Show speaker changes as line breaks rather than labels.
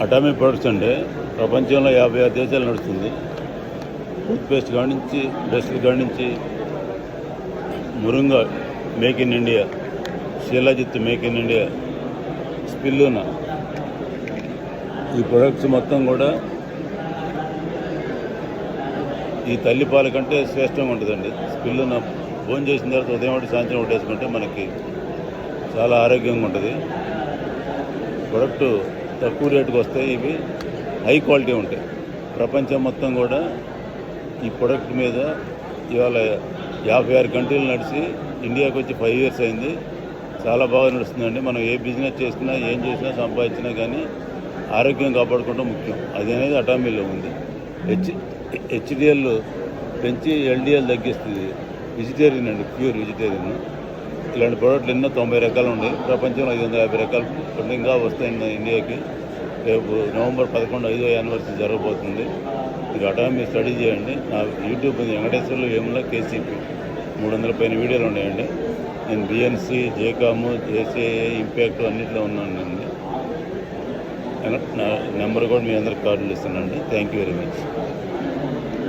Atomic products అంటే ప్రపంచంలో 56 దేశాలు నడుస్తుంది. టూత్పేస్ట్ కాడి నుంచి, బ్రష్ల కాడి నుంచి, moringa make in India, Shilajit make in India, స్పిల్లున, ఈ ప్రొడక్ట్స్ మొత్తం కూడా ఈ తల్లిపాల కంటే శ్రేష్టంగా ఉంటుందండి. స్పిల్లున భోజనం చేసిన తర్వాత ఉదయం ఒకటి సాయంత్రం ఒకటి వేసుకుంటే మనకి చాలా ఆరోగ్యంగా ఉంటుంది. ప్రొడక్ట్ తక్కువ రేటుకి వస్తాయి. ఇవి హై క్వాలిటీ ఉంటాయి. ప్రపంచం మొత్తం కూడా ఈ ప్రొడక్ట్ మీద ఇవాళ 56 కంట్రీలు నడిచి ఇండియాకి వచ్చి 5 years అయింది. చాలా బాగా నడుస్తుందండి. మనం ఏ బిజినెస్ చేసినా, ఏం చేసినా, సంపాదించినా కానీ ఆరోగ్యం కాపాడుకోవడం ముఖ్యం. అది అనేది అటామీలో ఉంది. హెచ్డిఎల్ పెంచి ఎల్డిఎల్ తగ్గిస్తుంది. వెజిటేరియన్ అండి, ప్యూర్ వెజిటేరియన్. ఇలాంటి ప్రోడక్ట్లు ఎన్నో 90 రకాలు ఉన్నాయి. ప్రపంచంలో 550 రకాలు ఇంకా వస్తాయి ఇండియాకి. రేపు November 11 5వ యానివర్సరీ జరగబోతుంది. మీరు అటామీ స్టడీ చేయండి. నా యూట్యూబ్ ఉంది, వెంకటేశ్వర్లు వేముల కేసీపీ, 300 పైన వీడియోలు ఉన్నాయండి. నేను బిఎన్సి, జేకామ్, జేసీఏ, ఇంపాక్ట్ అన్నింటిలో ఉన్నానండి. నా నెంబర్ కూడా మీ అందరికి కార్డులు ఇస్తానండి. Thank you very much.